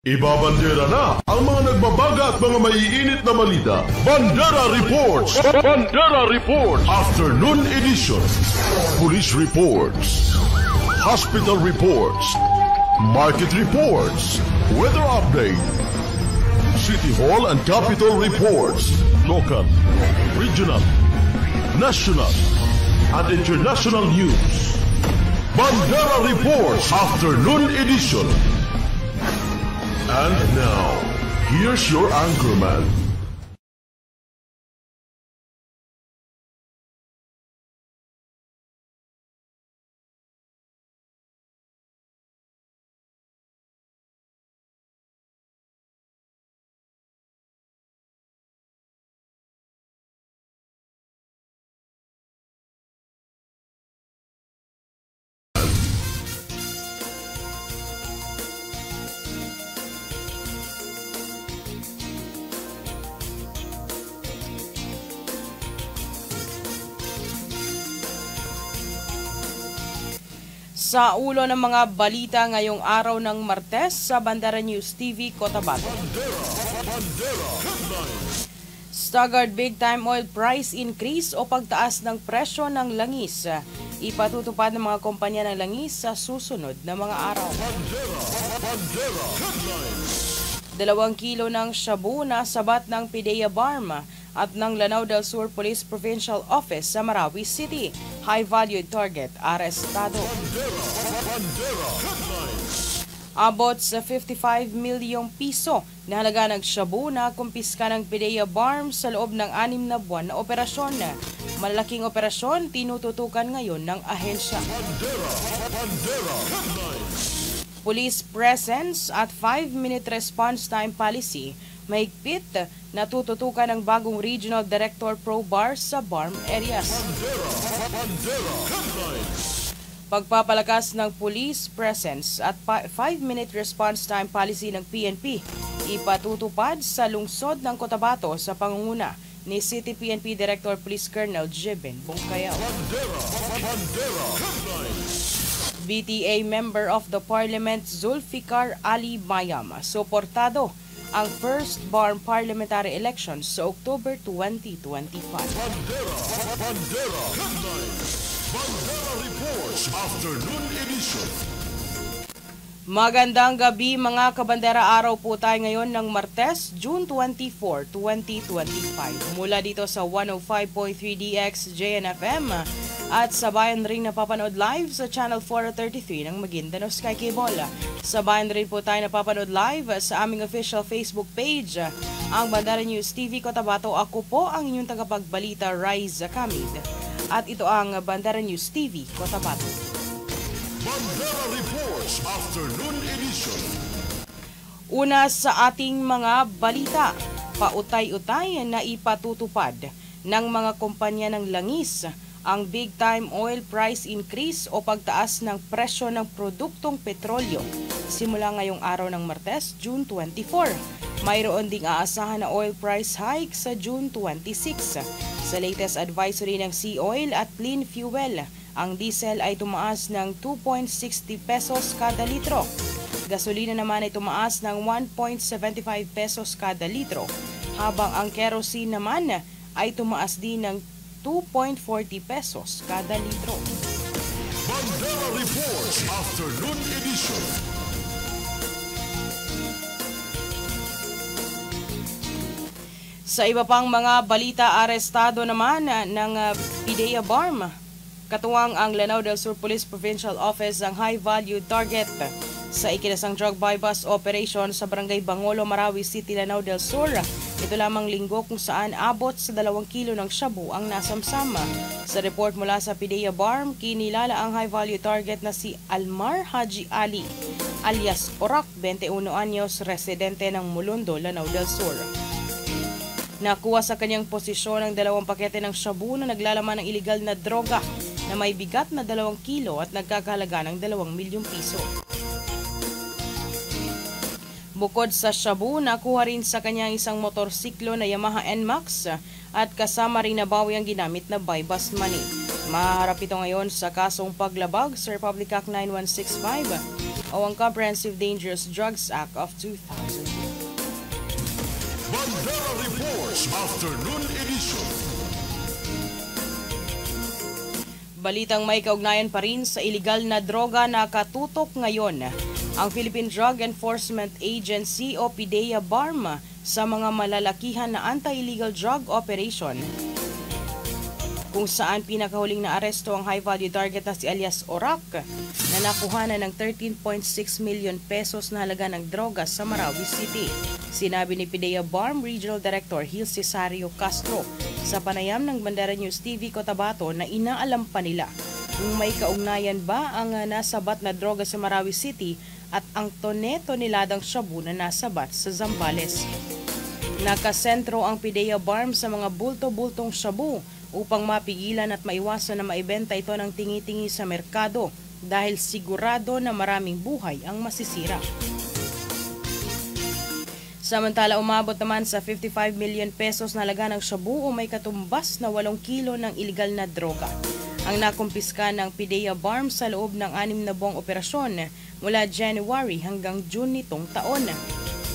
Ibabandera na ang mga nagbabaga at mga maiinit na balita. Bandera Reports! Bandera Reports! Afternoon edition. Police reports. Hospital reports. Market reports. Weather update. City Hall and Capitol reports. Local, regional, national, and international news. Bandera Reports Afternoon edition. And now, here's your anchorman. Sa ulo ng mga balita ngayong araw ng Martes sa Bandera News TV, Cotabato. Staggered big time oil price increase o pagtaas ng presyo ng langis. Ipatutupad ng mga kumpanya ng langis sa susunod na mga araw. 2 kilo ng shabu na sabat ng PIDEA BARM at ng Lanao del Sur Police Provincial Office sa Marawi City. High-valued target, arestado. Abot sa 55 milyong piso na halaga ng shabu na kumpiska ng PIDEA BARM sa loob ng 6 na buwan na operasyon. Malaking operasyon, tinututukan ngayon ng ahensya. Police presence at 5-minute response time policy. Mahigpit na tututukan ng bagong Regional Director Pro-Bar sa BARM areas. Pagpapalakas ng police presence at 5-minute response time policy ng PNP ipatutupad sa lungsod ng Cotabato sa pangunguna ni City PNP Director Police Colonel Jeben Bongkayaw. BTA Member of the Parliament Zulfikar Ali Mayam suportado ang first BARM parliamentary elections sa October 2025. Bandera Reports Afternoon edition. Magandang gabi mga kabandera, araw po tayo ngayon ng Martes, June 24, 2025. Mula dito sa 105.3 DX JNFM at sabayan rin napapanood live sa Channel 433 ng Maguindanao Sky Cable. Sabayan rin po tayo napapanood live sa aming official Facebook page, ang Bandera News TV Cotabato. Ako po ang inyong tagapagbalita, Raiza Kamid. At ito ang Bandera News TV Cotabato. Bandera Reports Afternoon edition. Una sa ating mga balita, pautay-utay na ipatutupad ng mga kumpanya ng langis ang big time oil price increase o pagtaas ng presyo ng produktong petrolyo simula ngayong araw ng Martes, June 24. Mayroon ding aasahan na oil price hike sa June 26. Sa latest advisory ng Sea Oil at Clean Fuel, ang diesel ay tumaas ng 2.60 pesos kada litro. Gasolina naman ay tumaas ng 1.75 pesos kada litro, habang ang kerosene naman ay tumaas din ng 2.40 pesos kada litro. Bandera Reports Afternoon edition. Sa iba pang mga balita, arestado naman ng PIDEA BARM katuwang ang Lanao del Sur Police Provincial Office ang high-value target sa ikinasang drug buy-bust operation sa Barangay Bangolo, Marawi City, Lanao del Sur. Ito lamang linggo kung saan abot sa 2 kilo ng shabu ang nasamsama. Sa report mula sa PIDEA BARM, kinilala ang high-value target na si Almar Haji Ali alias Orak, 21 anyos, residente ng Mulundo, Lanao del Sur. Nakuha sa kanyang posisyon ang 2 pakete ng shabu na naglalaman ng iligal na droga na may bigat na 2 kilo at nagkakahalaga ng 2 milyong piso. Bukod sa shabu, nakuha rin sa kanya isang motorsiklo na Yamaha NMAX at kasama rin nabawi ang ginamit na buy-bust money. Mahaharap ito ngayon sa kasong paglabag sa Republic Act 9165 o ang Comprehensive Dangerous Drugs Act of 2000. Bandera Reports Afternoon Edition. Balitang may kaugnayan pa rin sa iligal na droga na katutok ngayon ang Philippine Drug Enforcement Agency o PDEA-BARM sa mga malalakihan na anti-illegal drug operation, kung saan pinakahuling na aresto ang high-value target na si alias Orac na nakuhanan ng 13.6 million pesos na halaga ng droga sa Marawi City. Sinabi ni PDEA-BARM Regional Director Gil Cesario Castro sa panayam ng Bandera News TV Cotabato na inaalam pa nila kung may kaugnayan ba ang nasabat na droga sa Marawi City at ang tone-toneladang shabu na nasabat sa Zambales. Nakasentro ang PDEA-BARM sa mga bulto-bultong shabu upang mapigilan at maiwasan na maibenta ito ng tingi-tingi sa merkado dahil sigurado na maraming buhay ang masisira. Samantala, umabot naman sa 55 million pesos na halaga ng shabu o may katumbas na 8 kilo ng iligal na droga ang nakumpiska ng PDEA-BARM sa loob ng 6 na buwang operasyon mula January hanggang June nitong taon.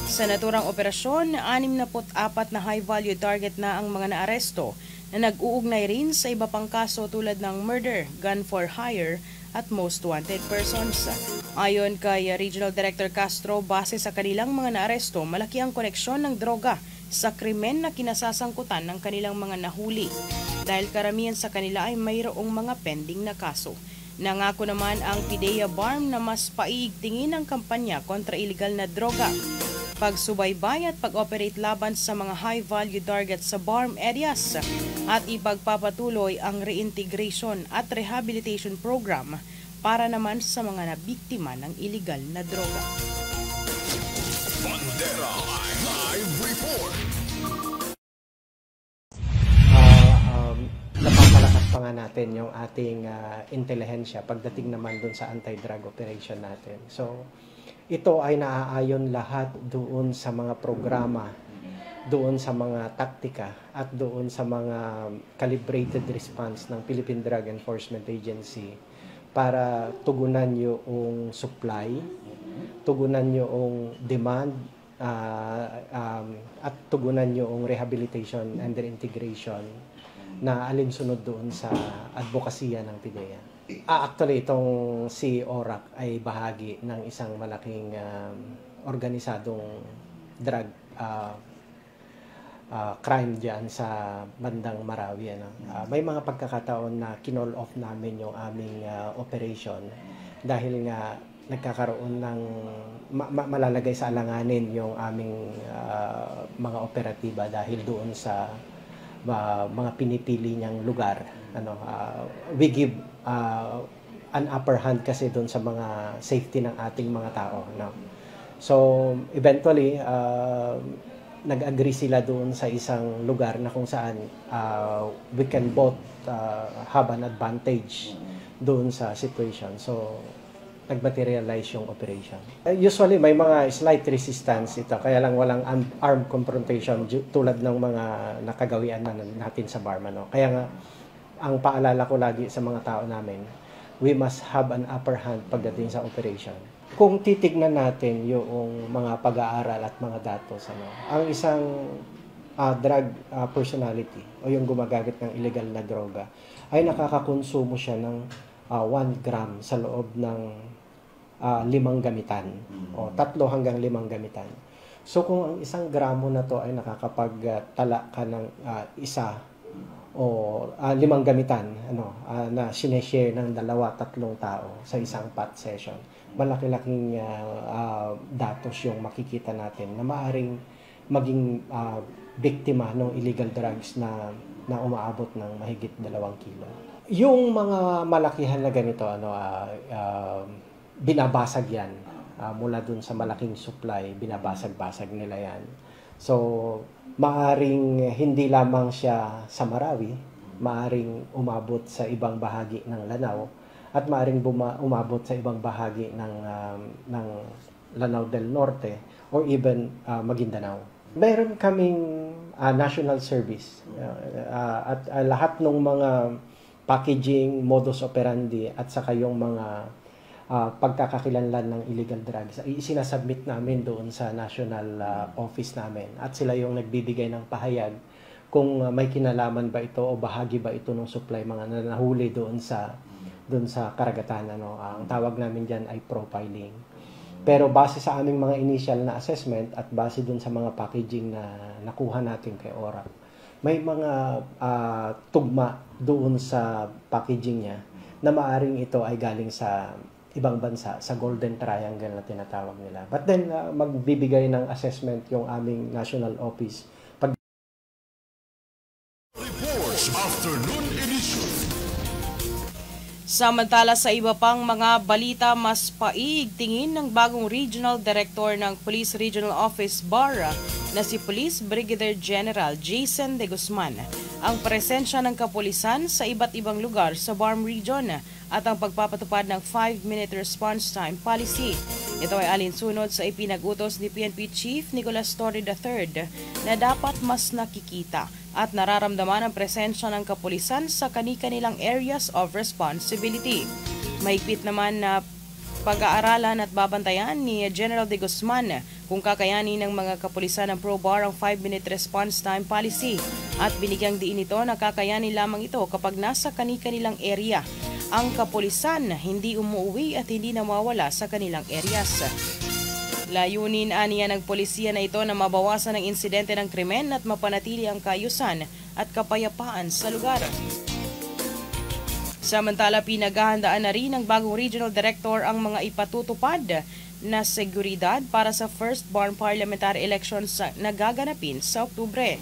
Sa naturang operasyon, 64 na high-value target na ang mga naaresto na nag-uugnay rin sa iba pang kaso tulad ng murder, gun for hire at most wanted persons. Ayon kay Regional Director Castro, base sa kanilang mga naaresto, malaki ang koneksyon ng droga sa krimen na kinasasangkutan ng kanilang mga nahuli dahil karamihan sa kanila ay mayroong mga pending na kaso. Nangako naman ang PDEA-BARM na mas paigtingin ang kampanya kontra iligal na droga, pagsubaybay at pag-operate laban sa mga high-value targets sa BARM areas at ipagpapatuloy ang reintegration at rehabilitation program para naman sa mga nabiktima ng iligal na droga. Bandera Live Report. Napapalakas pa nga natin yung ating intelihensya pagdating naman dun sa anti-drug operation natin. So, ito ay naaayon lahat doon sa mga programa, doon sa mga taktika, at doon sa mga calibrated response ng Philippine Drug Enforcement Agency para tugunan yung supply, tugunan yung demand, at tugunan yung rehabilitation and reintegration na alinsunod doon sa advokasya ng PDEA. Actually, itong si Orac ay bahagi ng isang malaking organisadong drug crime dyan sa bandang Marawi. May mga pagkakataon na kinall off namin yung aming operation dahil nga nagkakaroon ng malalagay sa alanganin yung aming mga operatiba dahil doon sa mga pinipili niyang lugar. We give an upper hand kasi doon sa mga safety ng ating mga tao. So, eventually, nag-agree sila doon sa isang lugar na kung saan we can both have an advantage doon sa situation. So, nag-materialize yung operation. Usually, may mga slight resistance ito, kaya lang walang armed confrontation tulad ng mga nakagawian na natin sa BARM. Kaya nga, ang paalala ko lagi sa mga tao namin, we must have an upper hand pagdating sa operation. Kung titignan natin yung mga pag-aaral at mga datos, ang isang drug personality o yung gumagamit ng illegal na droga ay nakakakonsumo siya ng 1 gram sa loob ng 5 gamitan o 3 hanggang 5 gamitan. So kung ang 1 gramo na to ay nakakapagtala ka ng 1 o 5 gamitan na sineshare ng 2-3 tao sa isang pot session, malaki-laking datos yung makikita natin na maaaring maging biktima ng illegal drugs na umaabot ng mahigit 2 kilo. Yung mga malakihan na ganito, binabasag yan. Mula dun sa malaking supply, binabasag-basag nila yan. So, maaring hindi lamang siya sa Marawi, maaring umabot sa ibang bahagi ng Lanao, at maaring umabot sa ibang bahagi ng Lanao del Norte, or even Maguindanao. Meron kaming national service at lahat ng mga packaging, modus operandi at saka yung mga pagkakakilanlan ng illegal drugs, isinasubmit namin doon sa national office namin at sila yung nagbibigay ng pahayag kung may kinalaman ba ito o bahagi ba ito ng supply mga nahuli doon sa karagatan. Ang tawag namin diyan ay profiling. Pero base sa aming mga initial na assessment at base doon sa mga packaging na nakuha natin kay ORAC, may mga tugma doon sa packaging niya na maaring ito ay galing sa ibang bansa, sa Golden Triangle na tinatawag nila. But then, magbibigay ng assessment yung aming national office. Reports Afternoon Edition. Samantala sa iba pang mga balita, mas paig tingin ng bagong Regional Director ng Police Regional Office BARA na si Police Brigadier General Jason De Guzman ang presensya ng kapulisan sa iba't ibang lugar sa BARM Region at ang pagpapatupad ng 5-minute response time policy. Ito ay alinsunod sa ipinag-utos ni PNP Chief Nicolas Torre III na dapat mas nakikita at nararamdaman ang presensya ng kapulisan sa kani-kanilang areas of responsibility. Mahigpit naman na pag-aaralan at babantayan ni General De Guzman kung kakayanin ng mga kapulisan ng ProBAR ang 5-minute response time policy at binigyang diin ito na kakayanin lamang ito kapag nasa kani-kanilang area. Ang kapulisan hindi umuwi at hindi nawawala sa kanilang areas. Layunin aniya ng polisiya na ito na mabawasan ang insidente ng krimen at mapanatili ang kaayusan at kapayapaan sa lugar. Samantala, pinaghahandaan na rin ng bagong regional director ang mga ipatutupad na seguridad para sa first BARM parliamentary elections na gaganapin sa Oktubre.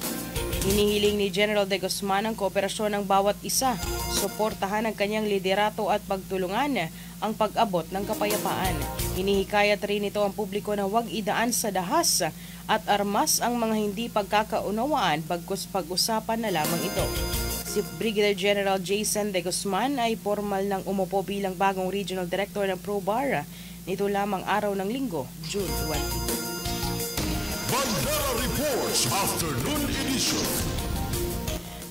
Hinihiling ni General De Guzman ang kooperasyon ng bawat isa, suportahan ang kanyang liderato at pagtulungan ang pag-abot ng kapayapaan. Hinihikayat rin ito ang publiko na huwag idaan sa dahas at armas ang mga hindi pagkakaunawaan bagkus pag-usapan na lamang ito. Si Brigadier General Jason De Guzman ay formal nang umupo bilang bagong Regional Director ng ProBAR nito lamang araw ng Linggo, June 22. Bandera Reports Afternoon Edition.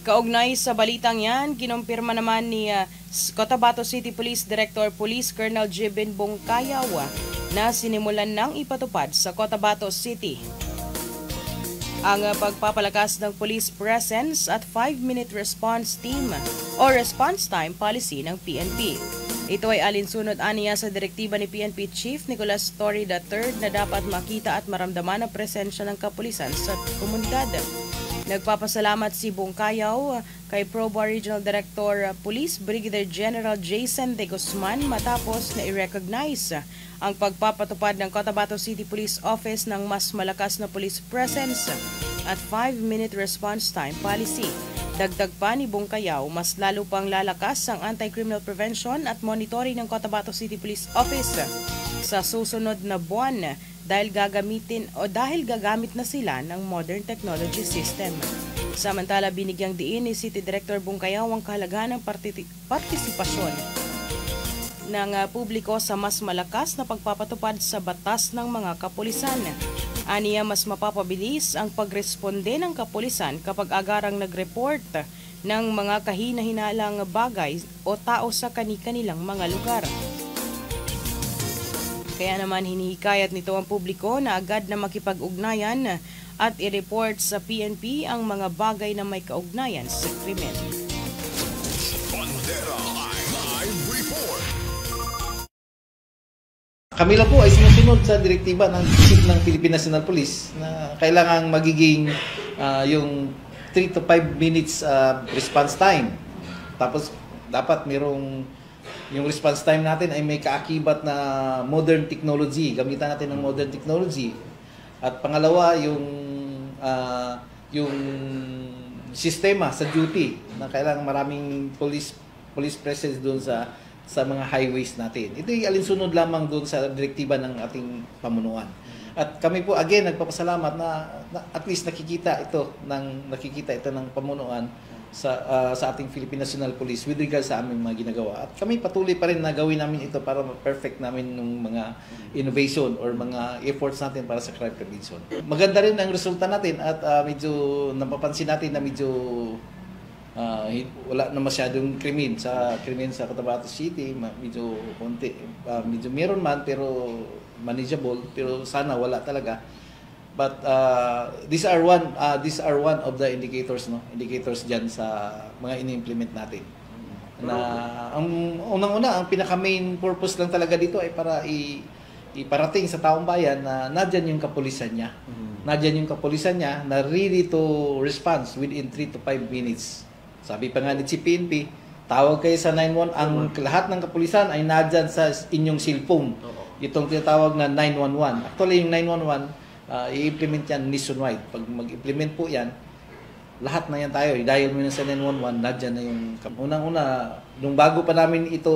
Kaugnay sa balitang yan, kinumpirma naman ni Cotabato City Police Director Police Colonel Jibin Bongkayaw na sinimulan ng ipatupad sa Cotabato City ang pagpapalakas ng police presence at 5-minute response team o response time policy ng PNP. Ito ay alinsunod aniya sa direktiba ni PNP Chief Nicolas Torre III na dapat makita at maramdaman ang presensya ng kapulisan sa komunidad. Nagpapasalamat si Bongkayaw kay ProBAR Regional Director Police Brigadier General Jason De Guzman matapos na i-recognize ang pagpapatupad ng Cotabato City Police Office ng mas malakas na police presence at 5-minute response time policy. Dagdag pa ni Bongkayaw, mas lalo pang lalakas ang anti-criminal prevention at monitoring ng Cotabato City Police Office sa susunod na buwan dahil gagamit na sila ng modern technology system. Samantala, binigyang diin ni City Director Bongkayaw ang kahalagahan ng partisipasyon ng publiko sa mas malakas na pagpapatupad sa batas ng mga kapulisan. Aniya, mas mapapabilis ang pagresponde ng kapulisan kapag agarang nag-report ng mga kahina-hinalang bagay o tao sa kani-kanilang mga lugar. Kaya naman hinihikayat nito ang publiko na agad na makipag-ugnayan at i-report sa PNP ang mga bagay na may kaugnayan sa krimen. Bandera Live Report. Kami lang po ay sumusunod sa direktiba ng Chief ng Philippine National Police na kailangang magiging yung 3 to 5 minutes response time. Tapos dapat yung response time natin ay may kaakibat na modern technology. Gamitan natin ng modern technology. At pangalawa, yung sistema sa duty na kailangan maraming police presence doon sa mga highways natin. Ito ay alinsunod lamang doon sa direktiba ng ating pamunuan. At kami po again nagpapasalamat na at least nakikita ito ng pamunuan sa ating Philippine National Police with regards sa aming mga ginagawa. At kami patuloy pa rin na gawin namin ito para ma-perfect namin ng mga innovation or mga efforts natin para sa crime prevention. Maganda rin ang resulta natin at medyo napapansin natin na medyo Wala na masyadong krimen sa Cotabato City, medyo konti, medyo meron man pero manageable, pero sana wala talaga. But these are one of the indicators diyan sa mga ini-implement natin. Na ang unang-una, ang pinaka-main purpose lang talaga dito ay para iparating sa taong bayan na nandiyan yung kapulisan niya. Nandiyan yung kapulisan niya na ready to respond within 3 to 5 minutes. Sabi pa nga ni PNP, tawag kayo sa 911, ang lahat ng kapulisan ay nandiyan sa inyong cellphone. Itong tinatawag na 911. Actually, yung 911, i-implement yan nationwide. Pag mag-implement po yan, lahat na yan tayo. I-dial mo na sa 911, nandiyan na yung... Unang-una, nung bago pa namin ito,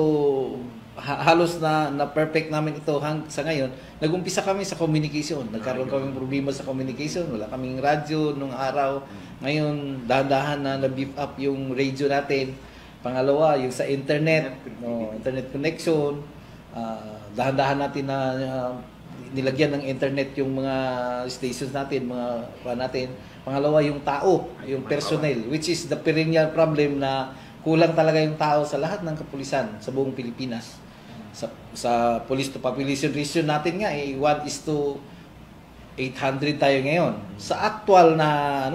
halos na perfect namin ito sa ngayon, nag-umpisa kami sa communication. Nagkaroon kaming problema sa communication. Wala kaming radyo nung araw. Ngayon, dahan-dahan na na-beef up yung radio natin. Pangalawa, yung sa internet, internet connection. Dahan-dahan natin na nilagyan ng internet yung mga stations natin, mga natin. Pangalawa, yung tao, yung personnel, which is the perennial problem na kulang talaga yung tao sa lahat ng kapulisan sa buong Pilipinas. Sa police to population ratio natin nga, 1:800 tayo ngayon. Sa actual na,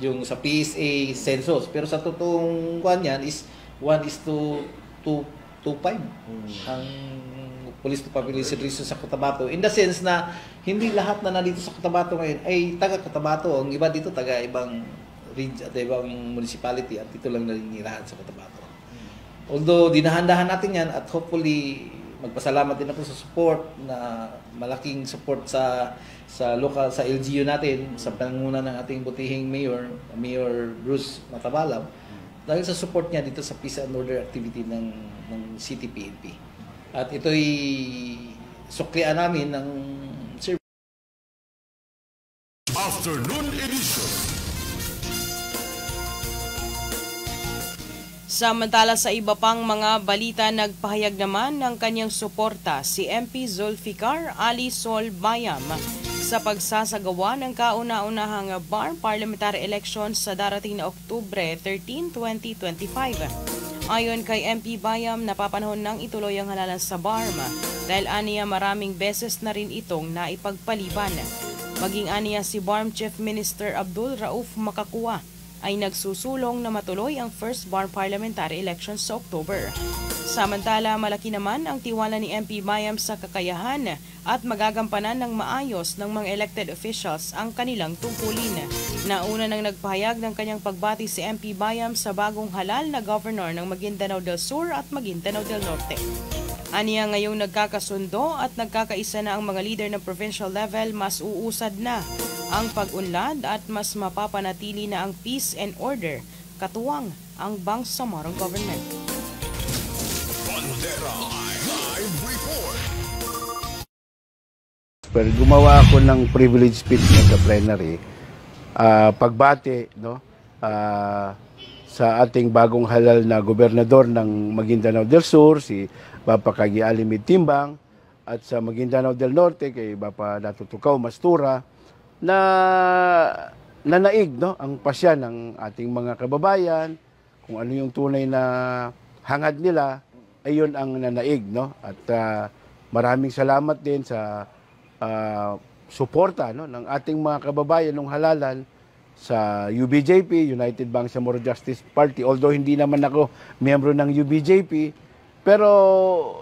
yung sa PSA census. Pero sa totoong kuan yan is 1:225 ang police to population ratio sa Cotabato. In the sense na hindi lahat na nandito sa Cotabato ngayon ay taga Cotabato. Ang iba dito taga ibang region at ibang municipality at dito lang naninirahan sa Cotabato. Although dinahan-dahan natin yan at hopefully magpasalamat din ako sa support na malaking support sa local sa LGU natin sa pangunguna ng ating butihing Mayor Bruce Matabalab dahil sa support niya dito sa peace and order activity ng City PNP. At ito'y suklian namin ng Afternoon Edition. Samantala sa iba pang mga balita, nagpahayag naman ng kanyang suporta si MP Zulfiqar Ali Sol Bayam sa pagsasagawa ng kauna-unahang BARM parliamentary election sa darating na Oktubre 13, 2025. Ayon kay MP Bayam, napapanahon nang ituloy ang halalan sa BARM dahil aniya maraming beses na rin itong naipagpaliban. Maging aniya si BARM Chief Minister Abdul Rauf Makakuwa ay nagsusulong na matuloy ang first BARM parliamentary election sa October. Samantala, malaki naman ang tiwala ni MP Bayam sa kakayahan at magagampanan ng maayos ng mga elected officials ang kanilang tungkulin. Nauna nang nagpahayag ng kanyang pagbati si MP Bayam sa bagong halal na governor ng Maguindanao del Sur at Maguindanao del Norte. Aniya ngayong nagkakasundo at nagkakaisa na ang mga leader ng provincial level, mas uusad na ang pag-unlad at mas mapapanatili na ang peace and order, katuwang ang Bangsamarang government. Bandera Live Report. Pero gumawa ako ng privilege speech sa plenary, pagbati sa ating bagong halal na gobernador ng Maguindanao del Sur, si Bapa Kagi Alimid Timbang, at sa Maguindanao del Norte kay Bapa Natutukaw Mastura, na nanaig ang pasya ng ating mga kababayan, kung ano yung tunay na hangad nila, ayun ang nanaig. At maraming salamat din sa suporta ng ating mga kababayan ng halalan sa UBJP, United Bangsamoro Justice Party. Although hindi naman ako miyembro ng UBJP, pero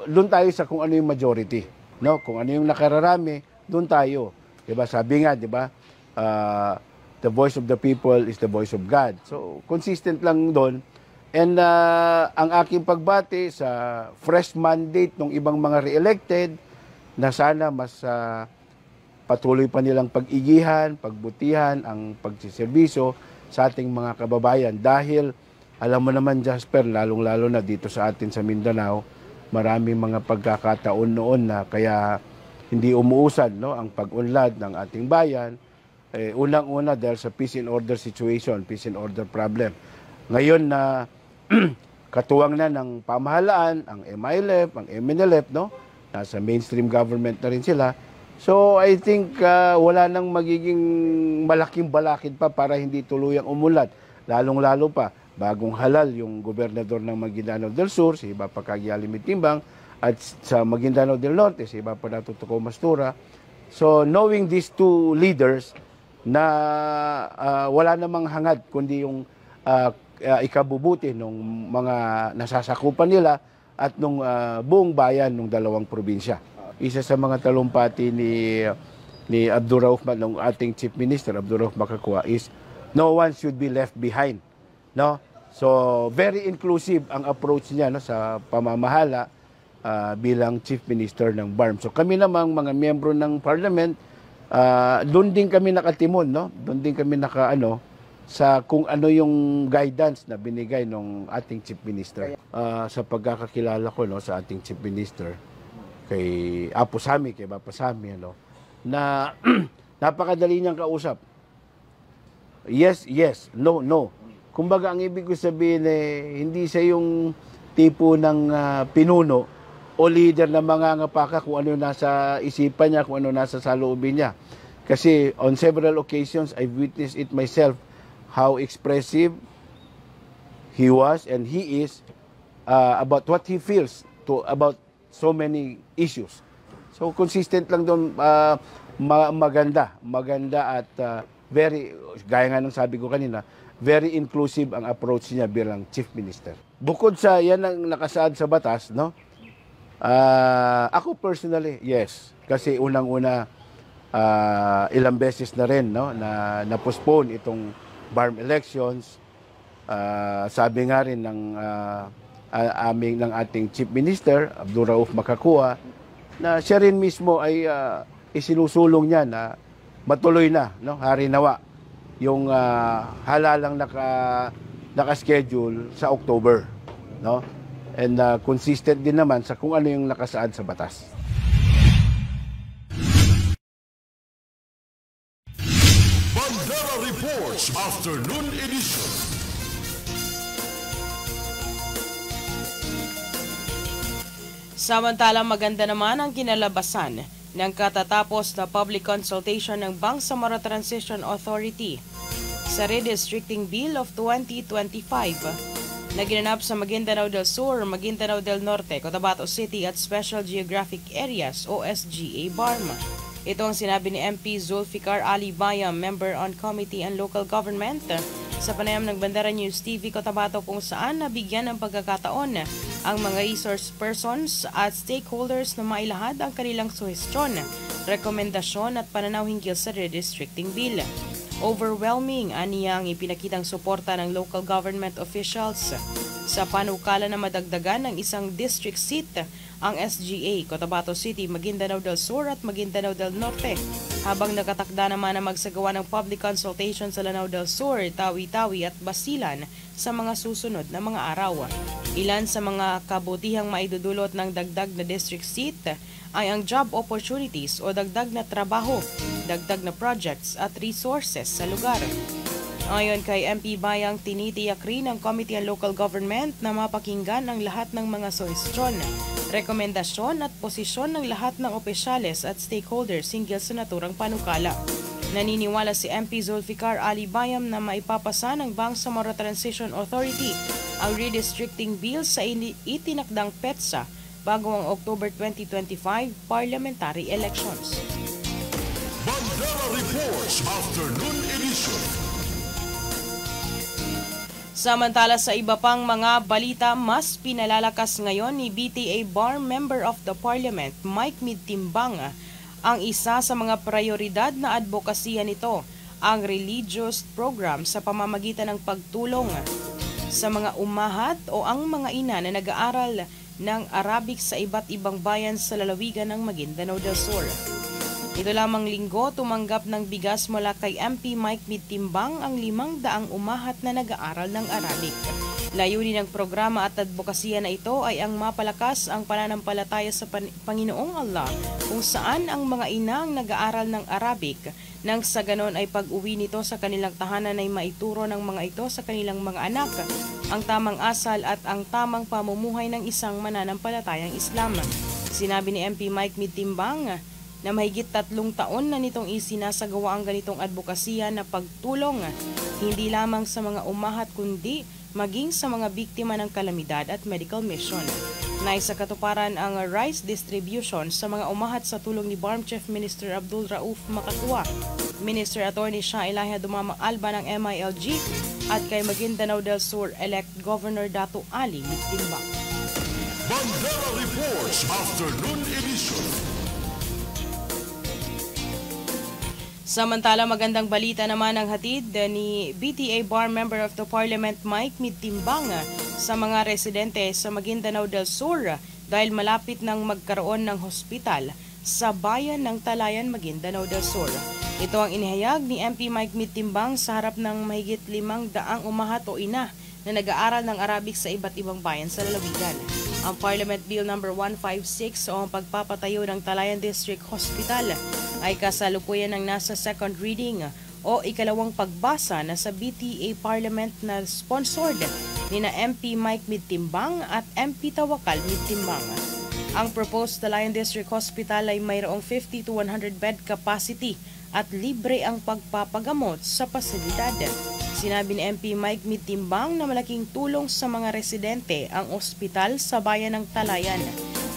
doon tayo sa kung ano yung majority. Kung ano yung nakararami, doon tayo. Diba? Sabi nga, diba? The voice of the people is the voice of God. So, consistent lang doon. And ang aking pagbati sa fresh mandate ng ibang mga re-elected na sana mas patuloy pa nilang pag-igihan, pagbutihan ang pagsiservisyo sa ating mga kababayan. Dahil, alam mo naman, Jasper, lalong-lalo na dito sa atin sa Mindanao, maraming mga pagkakataon noon na kaya hindi umuusad ang pag-unlad ng ating bayan. Unang-una dahil sa peace and order situation, peace and order problem. Ngayon na katuwang na ng pamahalaan, ang MILF, ang MNLF, nasa mainstream government na rin sila, So I think wala nang magiging malaking balakid pa para hindi tuluyang umunlad. Lalong-lalo pa, bagong halal yung gobernador ng Maguindanao del Sur, si Iba Pakagialimi Timbang, at sa Maguindanao del Norte, si Iba Natutuko Mastura. So knowing these two leaders na wala namang hangad kundi yung ikabubuti ng mga nasasakupan nila at nung buong bayan ng dalawang probinsya. Isa sa mga talumpati ni Abdurrauf, ng ating Chief Minister, Abdurrauf Makakua, is no one should be left behind. No? So, very inclusive ang approach niya, no, sa pamamahala bilang Chief Minister ng BARM. So, kami namang mga miyembro ng Parliament, doon din kami nakatimon, no? Doon din kami sa kung ano yung guidance na binigay ng ating Chief Minister. Sa pagkakakilala ko, no, sa ating Chief Minister, kay Apo Sami, kay Bapa Sami, na napakadali niyang kausap. Yes, yes, no, no. Kumbaga, ang ibig ko sabihin, hindi siya yung tipo ng pinuno o leader na mangangapaka kung ano nasa isipan niya, kung ano nasa saloobin niya. Kasi on several occasions, I've witnessed it myself, how expressive he was and he is about what he feels about so many issues. So consistent lang doon, maganda at very, gaya nga ng sabi ko kanina, very inclusive ang approach niya bilang Chief Minister. Bukod sa yan ang nakasaad sa batas, no? Ako personally, yes. Kasi unang-una, ilang beses na rin, no, na postpone itong BARM elections. Sabi nga rin ng ating Chief Minister, Abdurrauf Makakua, na siya rin mismo ay isinusulong niya na matuloy na, no, harinawa yung halalang naka-schedule sa October, no? And consistent din naman sa kung ano yung nakasaad sa batas. Bandera Reports Afternoon Edition. Samantalang maganda naman ang kinalabasan ng katatapos na public consultation ng Bangsamoro Transition Authority sa Redistricting Bill of 2025 na ginanap sa Maguindanao del Sur, Maguindanao del Norte, Cotabato City at Special Geographic Areas o SGA BARM. Ito ang sinabi ni MP Zulfiqar Ali Bayam, Member on Committee on Local Government, sa panayam ng Bandera News TV Cotabato, kung saan nabigyan ng pagkakataon ang mga resource persons at stakeholders na mailahad ang kanilang suhestyon, rekomendasyon at pananaw hinggil sa redistricting bill. Overwhelming aniyang ipinakitang suporta ng local government officials sa panukala na madagdagan ng isang district seat ang SGA, Cotabato City, Maguindanao del Sur at Maguindanao del Norte, habang nakatakda naman na magsagawa ng public consultation sa Lanao del Sur, Tawi-Tawi at Basilan sa mga susunod na mga araw. Ilan sa mga kabutihang maidudulot ng dagdag na district seat ay ang job opportunities o dagdag na trabaho, dagdag na projects at resources sa lugar. Ayon kay MP Bayang, tinitiyak rin ng Committee on Local Government na mapakinggan ang lahat ng mga suhestyon, rekomendasyon at posisyon ng lahat ng opisyales at stakeholders hinggil sa naturang panukala. Naniniwala si MP Zulfiqar Ali Bayam na maipapasa ng Bangsamoro Transition Authority ang redistricting bill sa itinakdang petsa bago ang October 2025 parliamentary elections. Bandera Reports Afternoon Edition. Samantala sa iba pang mga balita, mas pinalalakas ngayon ni BTA BARM Member of the Parliament Mike Mid Timbang ang isa sa mga prioridad na advokasya nito, ang religious program sa pamamagitan ng pagtulong sa mga umahat o ang mga ina na nag-aaral ng Arabic sa iba't ibang bayan sa lalawigan ng Maguindanao del Sur. Ito lamang linggo, tumanggap ng bigas mula kay MP Mike Mid Timbang ang 500 umahat na nag-aaral ng Arabic. Layunin ng programa at advokasya na ito ay ang mapalakas ang pananampalataya sa Panginoong Allah, kung saan ang mga ina ang nag-aaral ng Arabic nang sa ganon ay pag-uwi nito sa kanilang tahanan ay maituro ng mga ito sa kanilang mga anak ang tamang asal at ang tamang pamumuhay ng isang mananampalatayang Islam. Sinabi ni MP Mike Mid Timbang, na mahigit 3 taon na nitong isinasagawa ang ganitong advokasya na pagtulong hindi lamang sa mga umahat kundi maging sa mga biktima ng kalamidad at medical mission. Naisa katuparan ang rice distribution sa mga umahat sa tulong ni BARM Chief Minister Abdul Rauf Makatwa, Minister Attorney Shah Elijah Dumamang Alba ng MILG at kay Maguindanao del Sur elect Governor Dato Ali Mitimbang. Bandera Reports Afternoon Edition. Samantala, magandang balita naman ang hatid ni BTA Bar Member of the Parliament Mike Mitimbang sa mga residente sa Maguindanao del Sur dahil malapit nang magkaroon ng hospital sa bayan ng Talayan, Maguindanao del Sur. Ito ang inihayag ni MP Mike Mitimbang sa harap ng mahigit 500 umahat o ina na nag-aaral ng Arabic sa iba't ibang bayan sa lalawigan. Ang Parliament Bill No. 156 o ang pagpapatayo ng Talayan District Hospital ay kasalukuyan ng nasa second reading o ikalawang pagbasa na sa BTA Parliament na sponsored ni na MP Mike Mitimbang at MP Tawakal Mitimbang. Ang proposed Talayan District Hospital ay mayroong 50 to 100 bed capacity at libre ang pagpapagamot sa pasilidad. Sinabi ni MP Mike Mitimbang na malaking tulong sa mga residente ang ospital sa bayan ng Talayan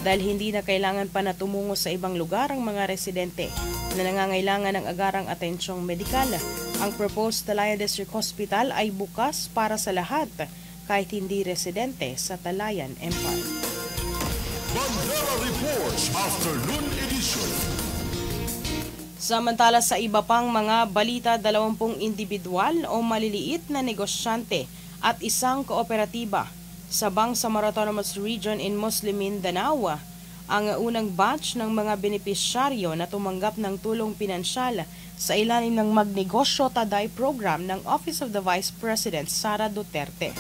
dahil hindi na kailangan pa na tumungo sa ibang lugar ang mga residente na nangangailangan ng agarang atensyong medikal. Ang proposed Talayan District Hospital ay bukas para sa lahat kahit hindi residente sa Talayan Empire. Bandera Reports Afternoon Edition. Samantala sa iba pang mga balita, 20 individual o maliliit na negosyante at isang kooperatiba sa Bangsamoro Autonomous Region in Muslim Mindanao ang unang batch ng mga benepisyaryo na tumanggap ng tulong pinansyal sa ilalim ng Magnegosyo Taday program ng Office of the Vice President Sara Duterte.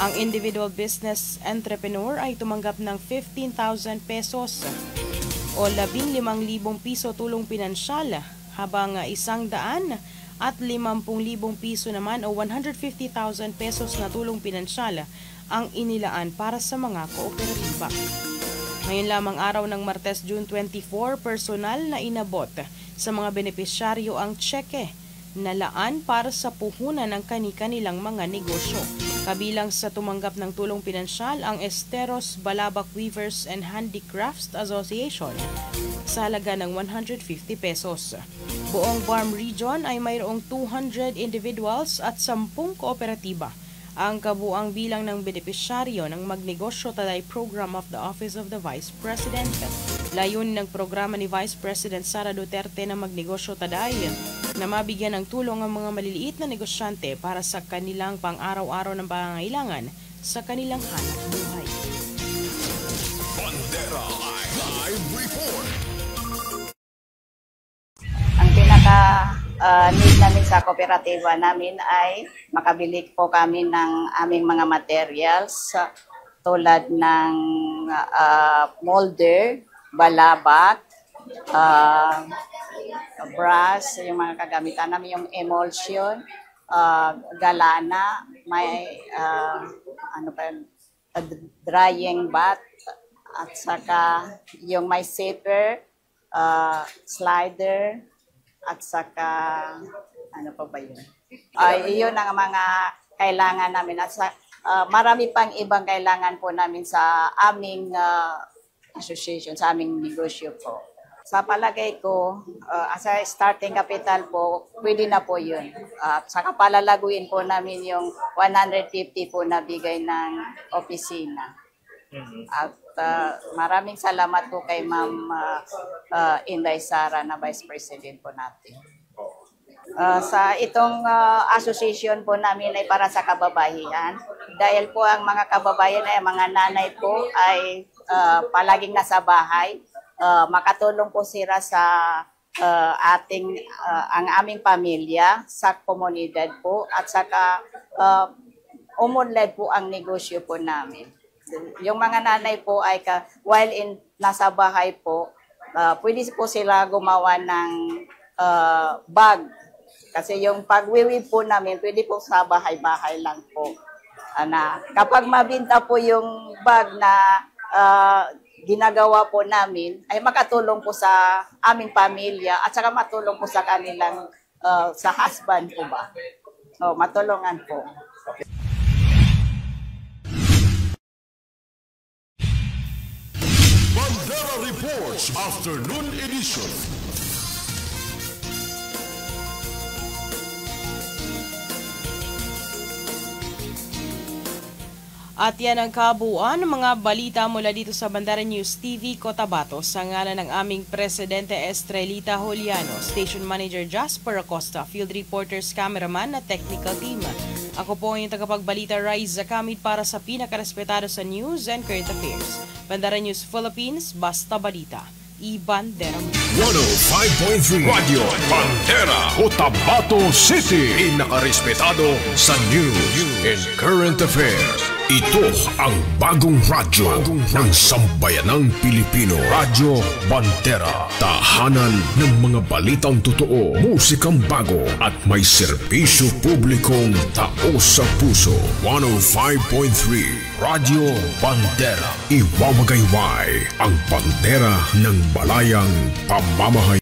Ang individual business entrepreneur ay tumanggap ng 15,000 pesos o 15,000 piso tulong pinansyal habang 150,000 piso naman o 150,000 pesos na tulong pinansyal ang inilaan para sa mga kooperatiba. Ngayon lamang araw ng Martes, June 24, personal na inabot sa mga benepisyaryo ang tseke na laan para sa puhunan ng kani-kanilang mga negosyo. Kabilang sa tumanggap ng tulong pinansyal ang Esteros Balabac Weavers and Handicrafts Association sa halaga ng 150 pesos. Buong BARM Region ay mayroong 200 individuals at 10 kooperatiba. Ang kabuang bilang ng benepisyaryo ng Magnegosyo Taday Program of the Office of the Vice President. Layunin ng programa ni Vice President Sara Duterte na Magnegosyo Taday na mabigyan ng tulong ang mga maliliit na negosyante para sa kanilang pang-araw-araw ng pangangailangan sa kanilang hanap buhay. Bandera Live Report. Ang pinaka-need namin sa kooperatiba namin ay makabili po kami ng aming mga materials tulad ng molder, balabak, brass, yung mga kagamitan namin, yung emulsion, galana, may drying bath, at saka yung may zipper, slider, at saka ano pa ba yun? Iyon ang mga kailangan namin. At marami pang ibang kailangan po namin sa aming association, sa aming negosyo po. Sa palagay ko, as a starting capital po, pwede na po yun. At saka palalaguin po namin yung 150 po na bigay ng opisina. At maraming salamat po kay Ma'am Inday Sara na Vice President po natin. Sa itong association po namin ay para sa kababaihan. Dahil po ang mga kababayan ay mga nanay po ay palaging nasa bahay. Makatulong po sila sa ang aming pamilya, sa komunidad po, at saka umunlad po ang negosyo po namin. Yung mga nanay po ay while nasa bahay po, pwede po sila gumawa ng bag. Kasi yung pagwiwib po namin, pwede po sa bahay-bahay lang po. Kapag mabinta po yung bag na ginagawa po namin ay makatulong po sa aming pamilya at saka matulong po sa kanilang sa husband po ba. Matulungan po. Bandera Reports Afternoon Edition. At yan ang kabuuan ng mga balita mula dito sa Bandera News TV Cotabato sa ngalan ng aming Presidente Estrelita Juliano, Station Manager Jasper Acosta, Field Reporters, Cameraman at Technical Team. Ako po ang yung tagapagbalita Raiza Kamid para sa pinakarespetado sa news and current affairs. Bandera News Philippines, basta balita. Bandera 105.3 Radio Bandera Cotabato City. Inakarespetado sa news and current affairs. Ito ang bagong radyo ng sambayanang Pilipino. Radyo Bandera. Tahanan ng mga balitang totoo, musikang bago at may serbisyo publikong taos sa puso. 105.3 Radio Bandera. Iwawagayway ang bandera ng balayang pamamahay.